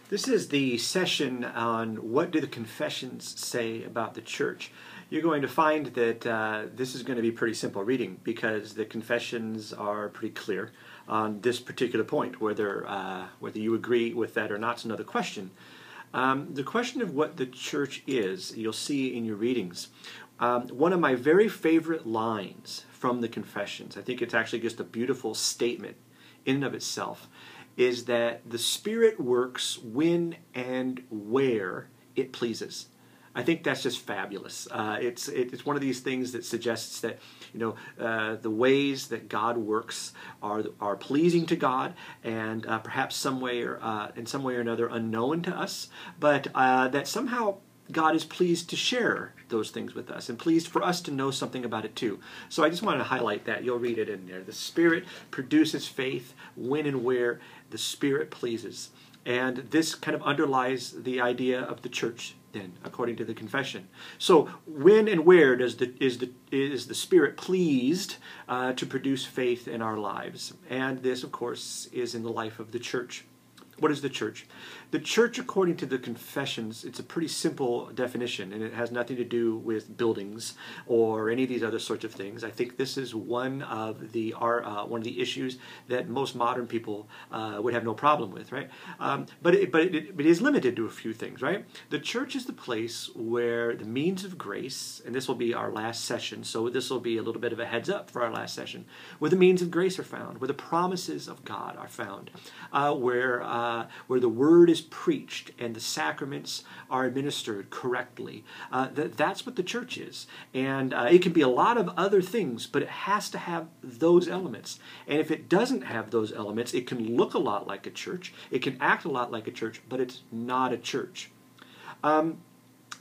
This is the session on what do the confessions say about the church. You're going to find that this is going to be pretty simple reading because the confessions are pretty clear on this particular point. Whether you agree with that or not is another question. The question of what the church is, you'll see in your readings. One of my very favorite lines from the confessions, I think it's actually just a beautiful statement in and of itself, is that the Spirit works when and where it pleases. I think that's just fabulous. It's one of these things that suggests that the ways that God works are pleasing to God and perhaps in some way or another unknown to us, but that somehow God is pleased to share those things with us and pleased for us to know something about it too. So I just wanted to highlight that. You'll read it in there. The Spirit produces faith when and where the Spirit pleases. And this kind of underlies the idea of the church then, according to the confession. So when and where is the Spirit pleased to produce faith in our lives? And this, of course, is in the life of the church. What is the church? The church, according to the confessions, it's a pretty simple definition, and it has nothing to do with buildings or any of these other sorts of things. I think this is one of the issues that most modern people would have no problem with, right? But it is limited to a few things, right? The church is the place where the means of grace, and this will be our last session, so this will be a little bit of a heads up for our last session, where the means of grace are found, where the promises of God are found, where the word is preached and the sacraments are administered correctly. That's what the church is. And it can be a lot of other things, but it has to have those elements. And if it doesn't have those elements, it can look a lot like a church, it can act a lot like a church, but it's not a church.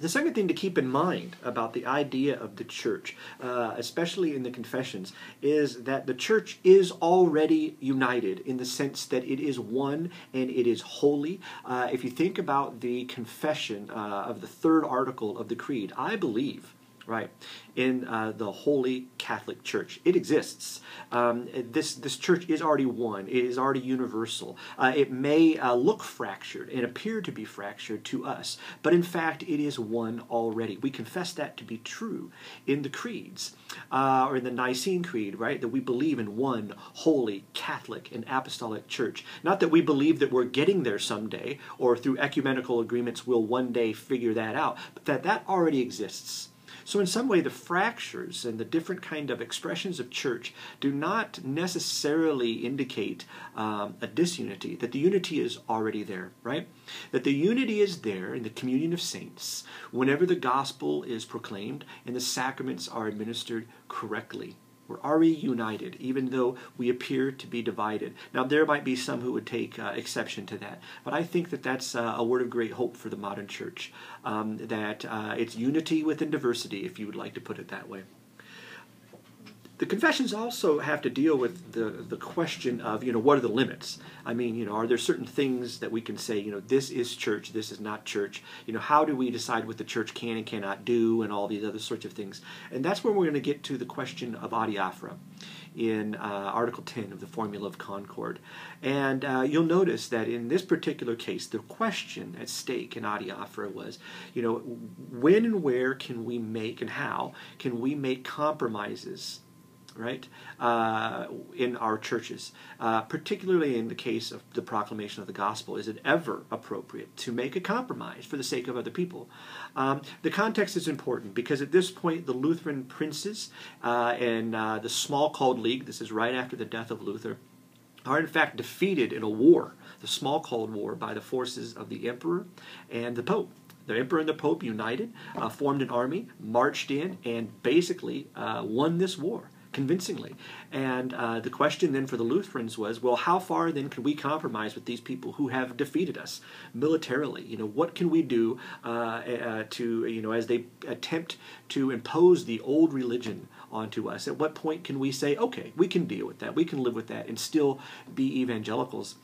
The second thing to keep in mind about the idea of the church, especially in the confessions, is that the church is already united in the sense that it is one and it is holy. If you think about the confession of the third article of the Creed, I believe, right, in the Holy Catholic Church. It exists. This church is already one. It is already universal. It may look fractured and appear to be fractured to us, but in fact it is one already. We confess that to be true in the creeds, or in the Nicene Creed, right, that we believe in one holy Catholic and apostolic church. Not that we believe that we're getting there someday, or through ecumenical agreements we'll one day figure that out, but that already exists. So in some way, the fractures and the different kind of expressions of church do not necessarily indicate a disunity, that the unity is already there, right? That the unity is there in the communion of saints whenever the gospel is proclaimed and the sacraments are administered correctly. We're already united, even though we appear to be divided. Now, there might be some who would take exception to that, but I think that that's a word of great hope for the modern church, that it's unity within diversity, if you would like to put it that way. The confessions also have to deal with the question of, what are the limits? I mean, are there certain things that we can say, this is church, this is not church? How do we decide what the church can and cannot do and all these other sorts of things? And that's where we're going to get to the question of adiaphora in Article 10 of the Formula of Concord. And you'll notice that in this particular case, the question at stake in adiaphora was, when and where can we make and how can we make compromises, right, in our churches, particularly in the case of the proclamation of the gospel? Is it ever appropriate to make a compromise for the sake of other people? The context is important because at this point the Lutheran princes and the Smalcald League, this is right after the death of Luther, are in fact defeated in a war, the Smalcald War, by the forces of the emperor and the pope. The emperor and the pope united, formed an army, marched in, and basically won this war convincingly. And the question then for the Lutherans was, well, how far then can we compromise with these people who have defeated us militarily? What can we do to, as they attempt to impose the old religion onto us? At what point can we say, okay, we can deal with that, we can live with that and still be evangelicals?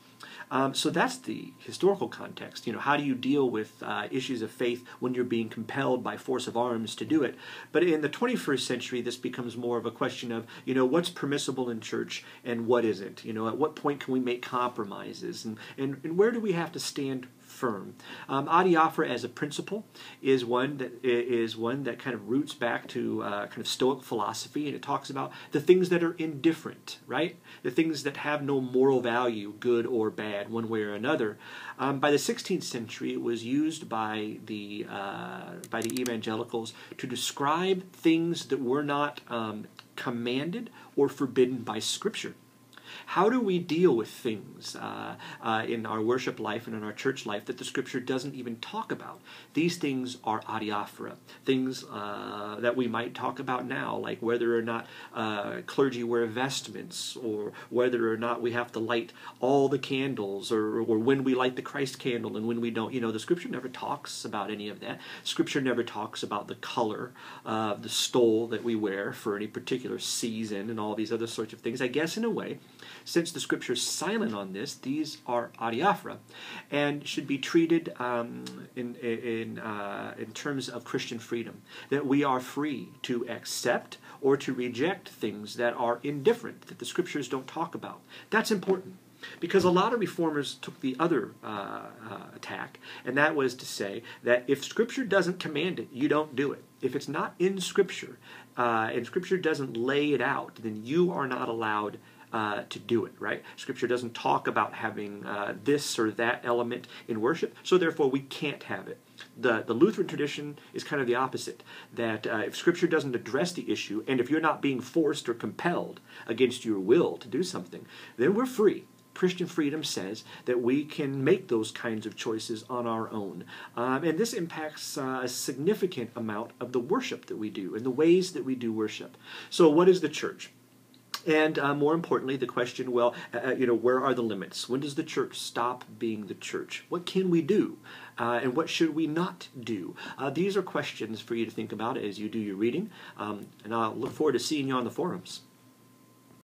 So that's the historical context. How do you deal with issues of faith when you're being compelled by force of arms to do it? But in the 21st century, this becomes more of a question of, what's permissible in church and what isn't? At what point can we make compromises? And where do we have to stand firm. Adiaphora as a principle is one that kind of roots back to kind of Stoic philosophy, and it talks about the things that are indifferent, right? The things that have no moral value, good or bad, one way or another. By the 16th century, it was used by the evangelicals to describe things that were not commanded or forbidden by Scripture. How do we deal with things in our worship life and in our church life that the Scripture doesn't even talk about? These things are adiaphora, things that we might talk about now, like whether or not clergy wear vestments, or whether or not we have to light all the candles, or when we light the Christ candle and when we don't. You know, the Scripture never talks about any of that. Scripture never talks about the color of the stole that we wear for any particular season and all these other sorts of things. I guess in a way, since the Scripture is silent on this, these are adiaphora, and should be treated in terms of Christian freedom, that we are free to accept or to reject things that are indifferent, that the Scriptures don't talk about. That's important, because a lot of reformers took the other attack, and that was to say that if Scripture doesn't command it, you don't do it. If it's not in Scripture, and Scripture doesn't lay it out, then you are not allowed to do it, right? Scripture doesn't talk about having this or that element in worship, so therefore we can't have it. The Lutheran tradition is kind of the opposite, that if Scripture doesn't address the issue, and if you're not being forced or compelled against your will to do something, then we're free. Christian freedom says that we can make those kinds of choices on our own. And this impacts a significant amount of the worship that we do and the ways that we do worship. So what is the church? And more importantly, the question, well, where are the limits? When does the church stop being the church? What can we do? And what should we not do? These are questions for you to think about as you do your reading. And I'll look forward to seeing you on the forums.